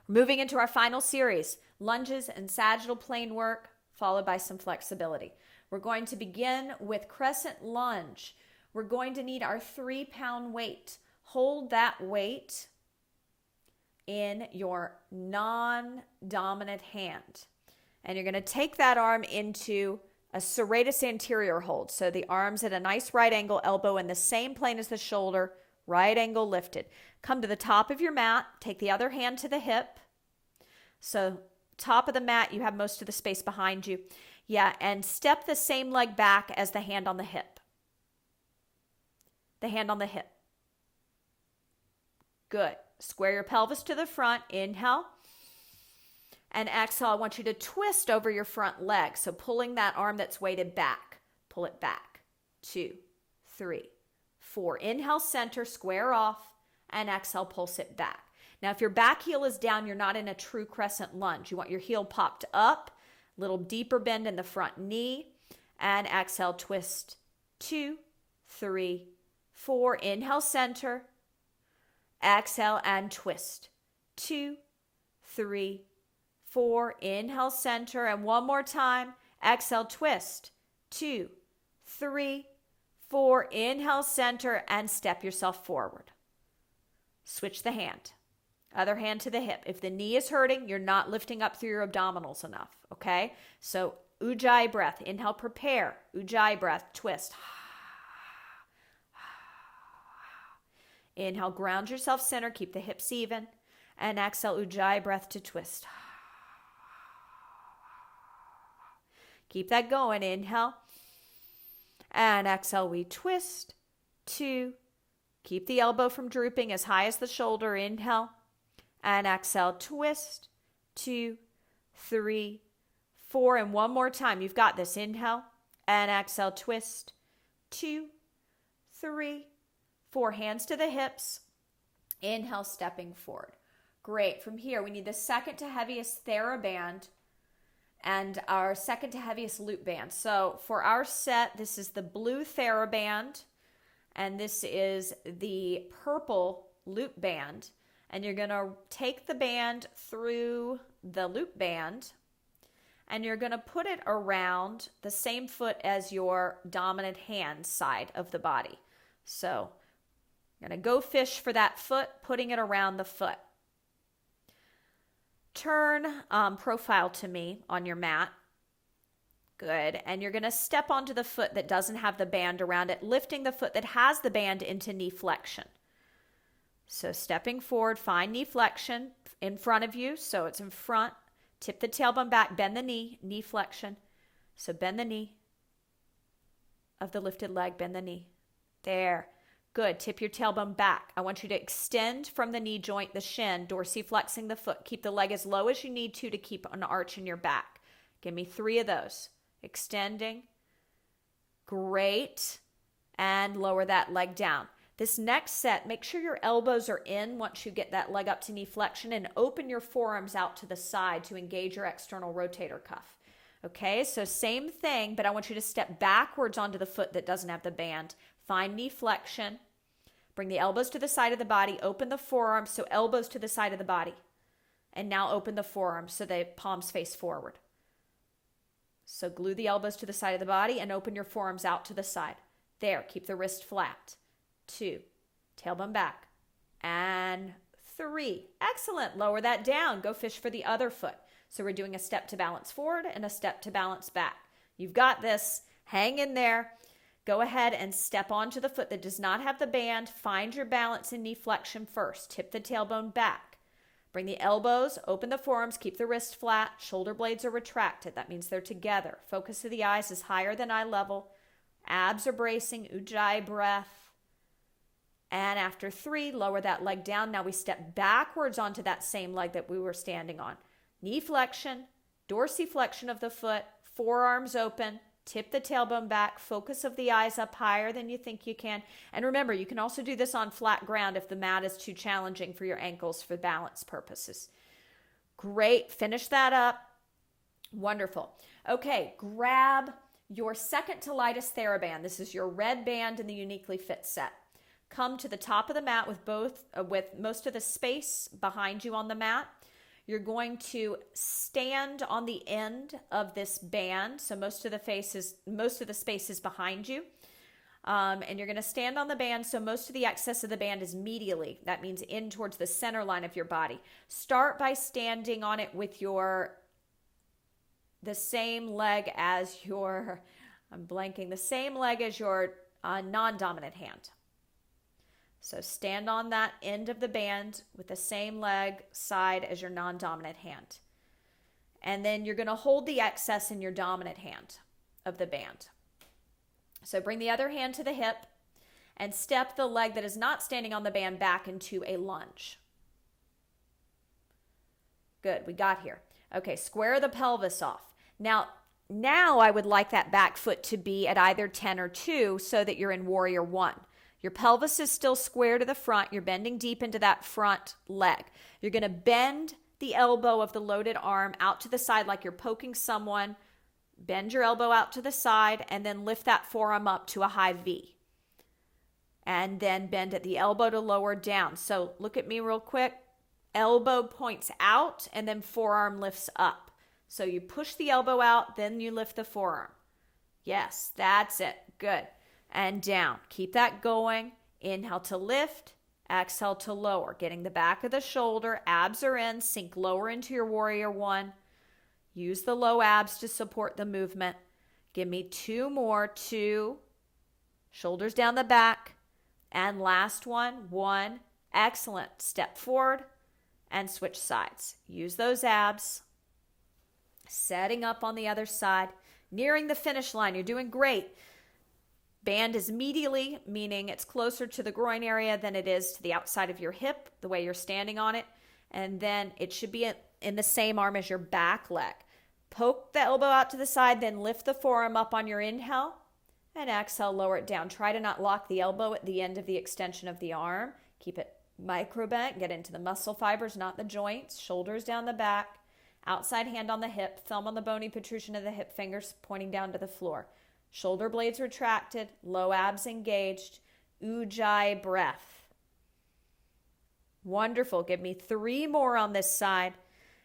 We're moving into our final series, lunges and sagittal plane work, followed by some flexibility. We're going to begin with crescent lunge. We're going to need our 3-pound weight. Hold that weight in your non-dominant hand. And you're going to take that arm into a serratus anterior hold. So the arm's at a nice right angle, elbow in the same plane as the shoulder, right angle lifted. Come to the top of your mat, take the other hand to the hip. So top of the mat, you have most of the space behind you. Yeah, and step the same leg back as the hand on the hip. The hand on the hip. Good. Square your pelvis to the front. Inhale. And exhale, I want you to twist over your front leg. So pulling that arm that's weighted back. Pull it back. 2, 3, 4. Inhale, center, square off. And exhale, pulse it back. Now, if your back heel is down, you're not in a true crescent lunge. You want your heel popped up, a little deeper bend in the front knee. And exhale, twist. 2, 3, 4. Inhale, center. Exhale and twist. 2, 3, 4. Inhale, center. And one more time. Exhale, twist. 2, 3, 4. Inhale, center, and step yourself forward. Switch the hand. Other hand to the hip. If the knee is hurting, you're not lifting up through your abdominals enough, okay? So ujjayi breath. Inhale, prepare. Ujjayi breath, twist. Inhale, ground yourself center, keep the hips even. And exhale, ujjayi breath to twist. Keep that going. Inhale. And exhale, we twist. 2. Keep the elbow from drooping as high as the shoulder. Inhale. And exhale, twist. 2, 3, 4. And one more time. You've got this. Inhale. And exhale, twist. 2, 3, 4. Hands to the hips. Inhale, stepping forward. Great. From here, we need the second to heaviest Theraband and our second to heaviest loop band. So for our set, this is the blue Theraband, and this is the purple loop band. And you're going to take the band through the loop band, and you're going to put it around the same foot as your dominant hand side of the body. So you're going to go fish for that foot, putting it around the foot. Turn profile to me on your mat. Good. And you're going to step onto the foot that doesn't have the band around it, lifting the foot that has the band into knee flexion. So stepping forward, find knee flexion in front of you. So it's in front. Tip the tailbone back, bend the knee flexion. So bend the knee of the lifted leg, bend the knee. There. Good. Tip your tailbone back. I want you to extend from the knee joint, the shin, dorsiflexing the foot. Keep the leg as low as you need to keep an arch in your back. Give me 3 of those. Extending. Great. And lower that leg down. This next set, make sure your elbows are in once you get that leg up to knee flexion, and open your forearms out to the side to engage your external rotator cuff. Okay, so same thing, but I want you to step backwards onto the foot that doesn't have the band. Find knee flexion. Bring the elbows to the side of the body. Open the forearms, so elbows to the side of the body. And now open the forearms so the palms face forward. So glue the elbows to the side of the body and open your forearms out to the side. There, keep the wrist flat. 2, tailbone back. And 3. Excellent. Lower that down. Go fish for the other foot. So we're doing a step to balance forward and a step to balance back. You've got this. Hang in there. Go ahead and step onto the foot that does not have the band. Find your balance in knee flexion first. Tip the tailbone back. Bring the elbows, open the forearms, keep the wrist flat. Shoulder blades are retracted. That means they're together. Focus of the eyes is higher than eye level. Abs are bracing. Ujjayi breath. And after 3, lower that leg down. Now we step backwards onto that same leg that we were standing on. Knee flexion, dorsiflexion of the foot, forearms open. Tip the tailbone back, focus of the eyes up higher than you think you can. And remember, you can also do this on flat ground if the mat is too challenging for your ankles for balance purposes. Great, finish that up. Wonderful. Okay, grab your second to lightest Theraband. This is your red band in the YouniquelyFit set. Come to the top of the mat with most of the space behind you on the mat. You're going to stand on the end of this band. So most of the space is behind you. And you're going to stand on the band. So most of the excess of the band is medially. That means in towards the center line of your body. Start by standing on it with the same leg as your non-dominant hand. So stand on that end of the band with the same leg side as your non-dominant hand. And then you're going to hold the excess in your dominant hand of the band. So bring the other hand to the hip and step the leg that is not standing on the band back into a lunge. Good, we got here. Okay, square the pelvis off. Now I would like that back foot to be at either 10 or 2 so that you're in warrior 1. Your pelvis is still square to the front. You're bending deep into that front leg. You're going to bend the elbow of the loaded arm out to the side like you're poking someone. Bend your elbow out to the side and then lift that forearm up to a high V. And then bend at the elbow to lower down. So look at me real quick. Elbow points out and then forearm lifts up. So you push the elbow out, then you lift the forearm. Yes, that's it. Good. And down. Keep that going. Inhale to lift. Exhale to lower. Getting the back of the shoulder. Abs are in. Sink lower into your warrior 1. Use the low abs to support the movement. Give me 2 more. 2. Shoulders down the back. And last one. 1. Excellent. Step forward and switch sides. Use those abs. Setting up on the other side. Nearing the finish line. You're doing great. Band is medially, meaning it's closer to the groin area than it is to the outside of your hip, the way you're standing on it. And then it should be in the same arm as your back leg. Poke the elbow out to the side, then lift the forearm up on your inhale. And exhale, lower it down. Try to not lock the elbow at the end of the extension of the arm. Keep it micro bent. Get into the muscle fibers, not the joints. Shoulders down the back. Outside hand on the hip. Thumb on the bony protrusion of the hip, fingers pointing down to the floor. Shoulder blades retracted, low abs engaged, ujjayi breath. Wonderful. Give me 3 more on this side,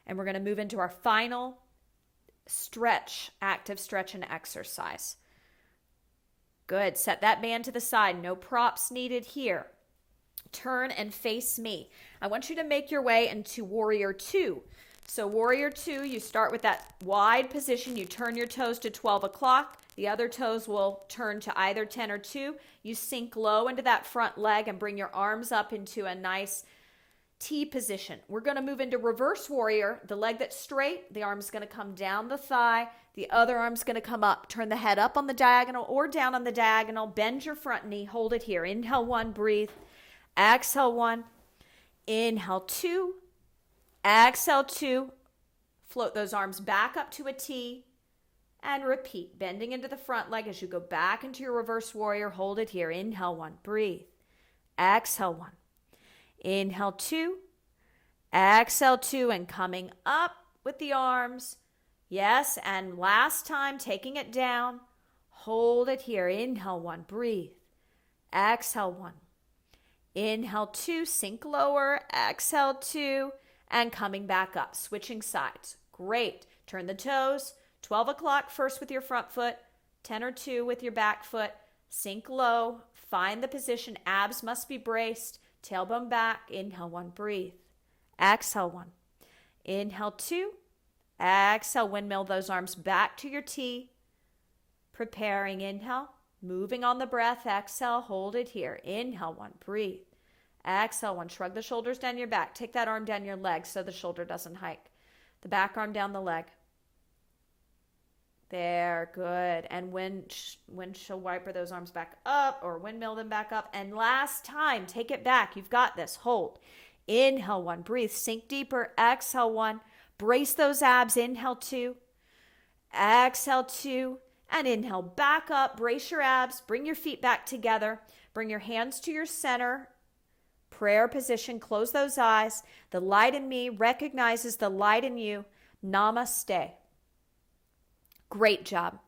and we're going to move into our final stretch, active stretch and exercise. Good. Set that band to the side. No props needed here. Turn and face me. I want you to make your way into warrior 2. So warrior 2, you start with that wide position. You turn your toes to 12 o'clock. The other toes will turn to either 10 or 2. You sink low into that front leg and bring your arms up into a nice T position. We're going to move into reverse warrior. The leg that's straight, the arm's going to come down the thigh. The other arm's going to come up. Turn the head up on the diagonal or down on the diagonal. Bend your front knee. Hold it here. Inhale 1, breathe. Exhale 1. Inhale 2. Exhale 2. Float those arms back up to a T. And repeat, bending into the front leg as you go back into your reverse warrior. Hold it here. Inhale 1, breathe. Exhale 1. Inhale 2. Exhale 2, and coming up with the arms. Yes, and last time, taking it down. Hold it here. Inhale 1, breathe. Exhale 1. Inhale 2, sink lower. Exhale 2, and coming back up. Switching sides. Great. Turn the toes. 12 o'clock first with your front foot, 10 or 2 with your back foot. Sink low, find the position. Abs must be braced. Tailbone back. Inhale 1, breathe. Exhale 1. Inhale 2. Exhale, windmill those arms back to your T. Preparing, inhale. Moving on the breath, exhale, hold it here. Inhale 1, breathe. Exhale 1, shrug the shoulders down your back. Take that arm down your leg so the shoulder doesn't hike. The back arm down the leg. There, good. And windshield wiper those arms back up or windmill them back up. And last time, take it back. You've got this. Hold. Inhale 1, breathe. Sink deeper. Exhale 1. Brace those abs. Inhale 2. Exhale 2. And inhale back up. Brace your abs. Bring your feet back together. Bring your hands to your center. Prayer position. Close those eyes. The light in me recognizes the light in you. Namaste. Great job.